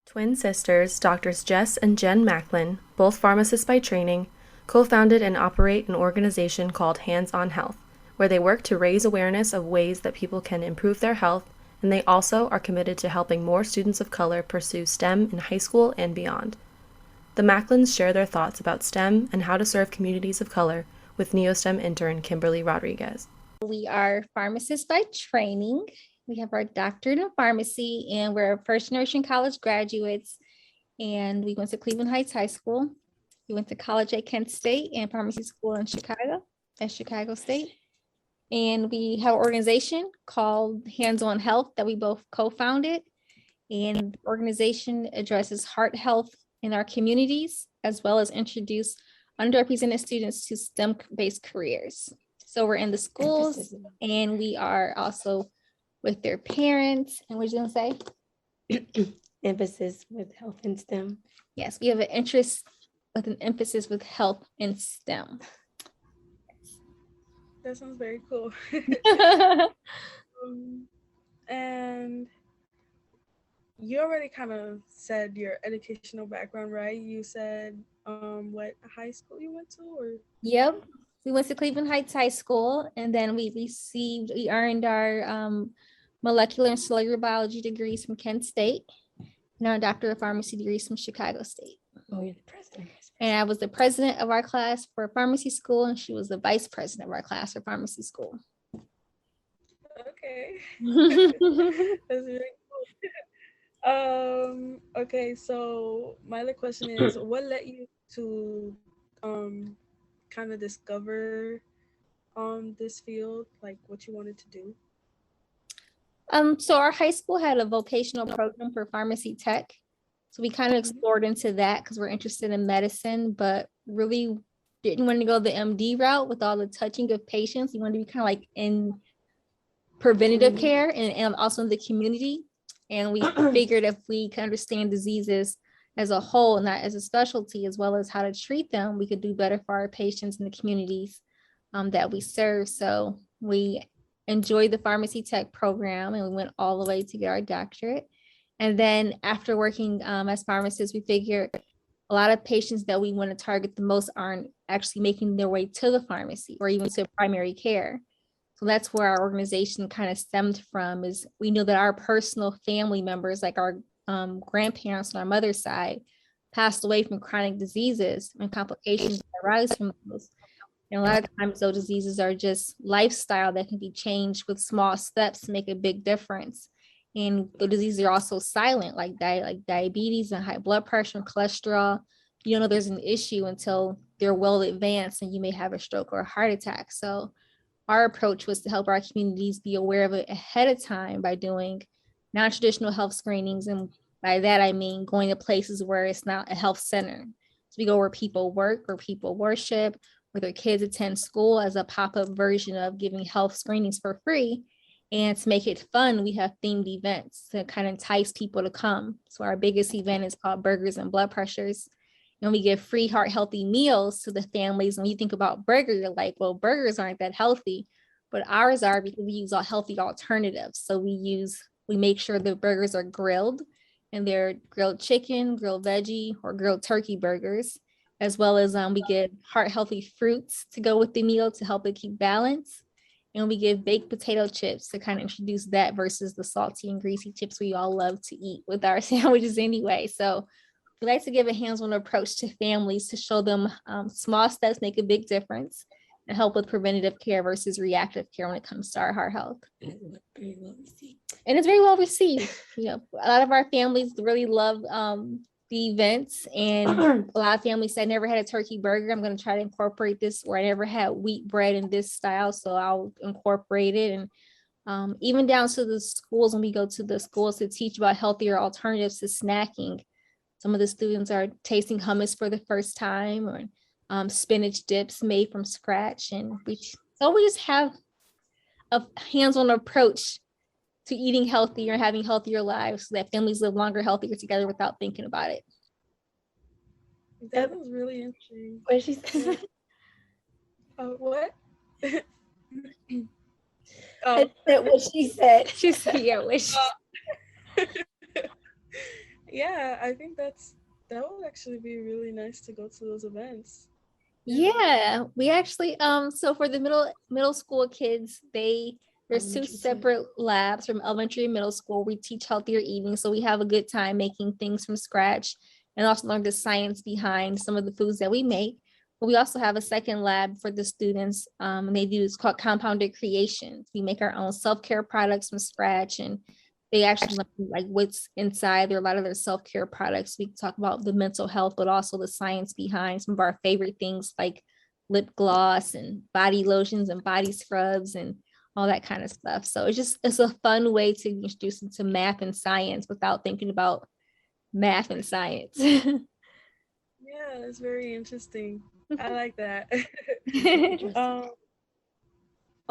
Twin sisters, Doctors Jess and Jenn Macklin, both pharmacists by training, co-founded and operate an organization called Hands on Health, where they work to raise awareness of ways that people can improve their health, and they also are committed to helping more students of color pursue STEM in high school and beyond. The Macklins share their thoughts about STEM and how to serve communities of color with NeoSTEM intern Kimberly Rodriguez. We are pharmacists by training. We have our doctorate in pharmacy, and we're first generation college graduates. And we went to Cleveland Heights High School. We went to college at Kent State and pharmacy school in Chicago, at Chicago State. And we have an organization called Hands on Health that we both co-founded. And the organization addresses heart health in our communities, as well as introduce underrepresented students to STEM-based careers. So we're in the schools, and we are also with their parents. And what you gonna say? Emphasis with health and STEM. Yes, we have an interest with an emphasis with health and STEM. That sounds very cool. And you already kind of said your educational background, right? You said what high school you went to, or? Yep, we went to Cleveland Heights High School, and then we earned our molecular and cellular biology degrees from Kent State, and our doctor of pharmacy degrees from Chicago State. Oh, you're the president. And I was the president of our class for pharmacy school, and she was the vice president of our class for pharmacy school. Okay. That's very cool. Okay, so my other question is, what led you to kind of discover this field, like what you wanted to do? So our high school had a vocational program for pharmacy tech. So we kind of explored into that because we're interested in medicine, but really didn't want to go the MD route with all the touching of patients. We wanted to be kind of like in preventative care and also in the community. And we figured if we can understand diseases as a whole, not as a specialty, as well as how to treat them, we could do better for our patients in the communities that we serve. So we enjoyed the pharmacy tech program, and we went all the way to get our doctorate. And then after working as pharmacists, we figured a lot of patients that we want to target the most aren't actually making their way to the pharmacy or even to primary care. So that's where our organization kind of stemmed from, is we know that our personal family members, like our grandparents on our mother's side, passed away from chronic diseases and complications that arise from those. And a lot of times those diseases are just lifestyle that can be changed with small steps to make a big difference. And the diseases are also silent, like diabetes and high blood pressure and cholesterol. You don't know there's an issue until they're well advanced and you may have a stroke or a heart attack. So our approach was to help our communities be aware of it ahead of time by doing non-traditional health screenings. And by that, I mean going to places where it's not a health center. So we go where people work, where people worship, where their kids attend school, as a pop-up version of giving health screenings for free. And to make it fun, we have themed events to kind of entice people to come. So our biggest event is called Burgers and Blood Pressures. And we give free heart healthy meals to the families. When you think about burger, you're like, well, burgers aren't that healthy, but ours are, because we use all healthy alternatives. So we make sure the burgers are grilled, and they're grilled chicken, grilled veggie, or grilled turkey burgers, as well as we get heart healthy fruits to go with the meal to help it keep balance. And we give baked potato chips to kind of introduce that versus the salty and greasy chips we all love to eat with our sandwiches anyway. So we like to give a hands-on approach to families to show them small steps make a big difference and help with preventative care versus reactive care when it comes to our heart health. And very well received. And it's very well received. You know, a lot of our families really love the events, and a lot of families said, I never had a turkey burger. I'm going to try to incorporate this, or I never had wheat bread in this style, so I'll incorporate it. And even down to the schools, when we go to the schools to teach about healthier alternatives to snacking, some of the students are tasting hummus for the first time, or spinach dips made from scratch. And we just have a hands-on approach to eating healthier and having healthier lives so that families live longer, healthier together without thinking about it. That was really interesting. What she said? What? I said what she said. She said, yeah, wish. Yeah, I think that would actually be really nice to go to those events. Yeah. Yeah, we actually so for the middle school kids, there's two Elementary too. separate labs from elementary and middle school. We teach healthier eating, so we have a good time making things from scratch and also learn the science behind some of the foods that we make. But we also have a second lab for the students. And they do, it's called compounded creations. We make our own self-care products from scratch, and they actually learn like what's inside there. A lot of their self-care products. We talk about the mental health, but also the science behind some of our favorite things like lip gloss and body lotions and body scrubs and all that kind of stuff. So it's a fun way to introduce them to math and science without thinking about math and science. Yeah, it's very interesting. I like that. Interesting. um,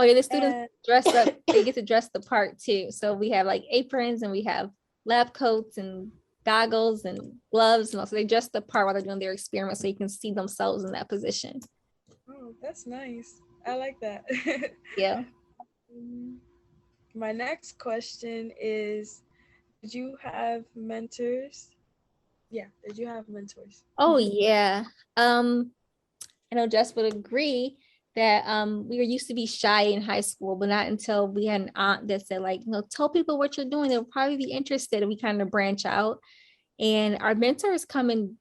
Oh yeah, the students and dress up, they get to dress the part too. So we have like aprons and we have lab coats and goggles and gloves, and also they dress the part while they're doing their experiments so you can see themselves in that position. oh, that's nice. I like that. Yeah. Um, My next question is, did you have mentors? Yeah, did you have mentors? Oh yeah. I know Jess would agree that we were used to be shy in high school, but not until we had an aunt that said, like, tell people what you're doing. They'll probably be interested. And we kind of branch out. And our mentors come in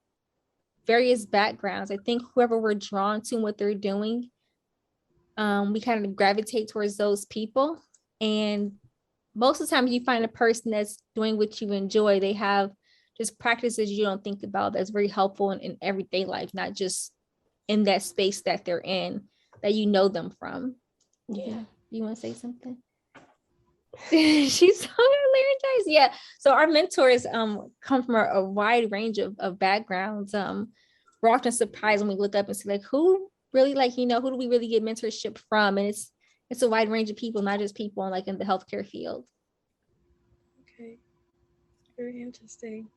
various backgrounds. I think whoever we're drawn to and what they're doing, we kind of gravitate towards those people. And most of the time you find a person that's doing what you enjoy. They have just practices you don't think about that's very helpful in everyday life, not just in that space that they're in, that you know them from. Yeah. You want to say something? She's so laryngitis. Yeah. So our mentors come from a wide range of backgrounds. We're often surprised when we look up and see like who really who do we really get mentorship from? And it's a wide range of people, not just people in like in the healthcare field. Okay, very interesting.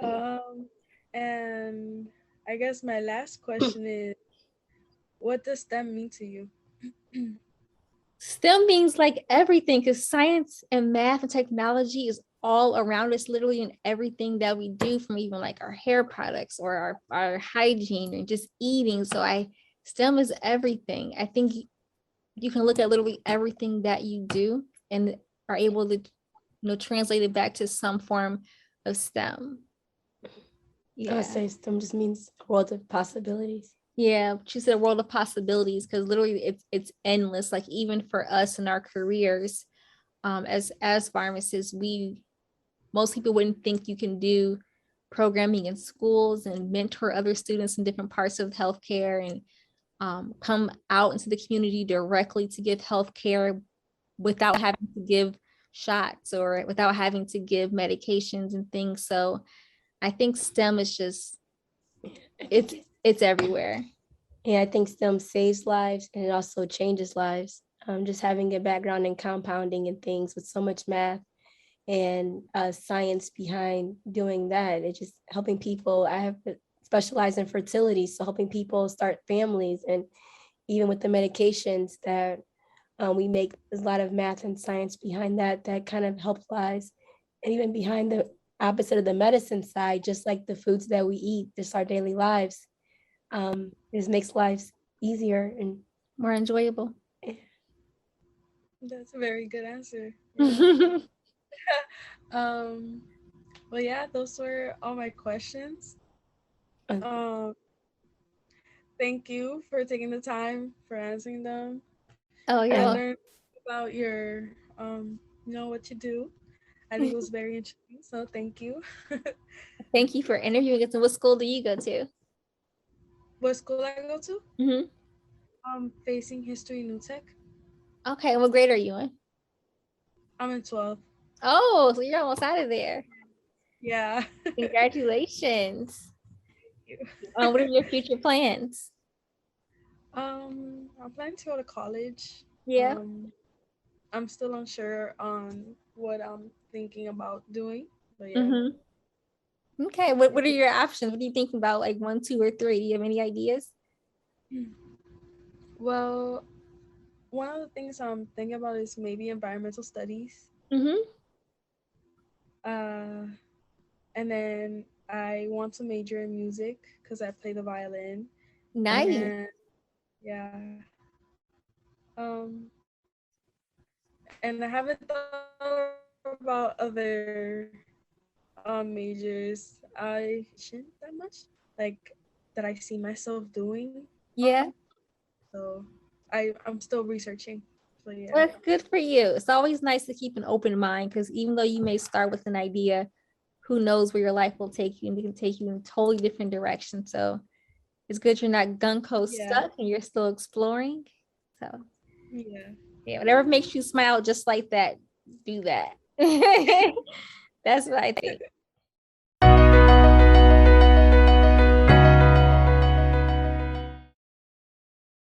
Um, and I guess my last question is, what does STEM mean to you? STEM means like everything because science and math and technology is all around us, literally in everything that we do, from even like our hair products or our hygiene and just eating. So STEM is everything. I think you can look at literally everything that you do and are able to translate it back to some form of STEM. I Yeah. would say STEM just means a world of possibilities. Yeah, she said a world of possibilities because literally it's endless. Like even for us in our careers, as pharmacists, most people wouldn't think you can do programming in schools and mentor other students in different parts of healthcare and come out into the community directly to give healthcare without having to give shots or without having to give medications and things. So I think STEM is just it's everywhere. Yeah, I think STEM saves lives and it also changes lives. Just having a background in compounding and things with so much math and science behind doing that, it's just helping people. I have specialized in fertility, so helping people start families, and even with the medications that we make, there's a lot of math and science behind that kind of helps lives. And even behind the opposite of the medicine side, just like the foods that we eat, just our daily lives, this makes lives easier and More enjoyable. That's a very good answer. Yeah. Um, well, yeah, those were all my questions. Um, thank you for taking the time for answering them. Oh, I yeah. learned about your, what you do. I think it was very interesting. So thank you. Thank you for interviewing us. And what school do you go to? What school I go to? Mm-hmm. Facing History New Tech. Okay, what grade are you in? I'm in 12th. Oh, so you're almost out of there. Yeah. Congratulations. Thank you. What are your future plans? I'm planning to go to college. Yeah. I'm still unsure on what I'm thinking about doing, but yeah. Mm-hmm. Okay, what are your options? What are you thinking about, like 1, 2, or 3? Do you have any ideas? Well, one of the things I'm thinking about is maybe environmental studies. Mm-hmm. Uh, And then I want to major in music because I play the violin. Nice. And yeah. Um, and I haven't thought about other majors. I shouldn't that much like that I see myself doing. Yeah. So I'm still researching. So yeah. Well, that's good for you. It's always nice to keep an open mind because even though you may start with an idea, who knows where your life will take you, and it can take you in a totally different direction. So it's good you're not gun-ho stuck and you're still exploring. So yeah, whatever makes you smile just like that, do that. That's what I think.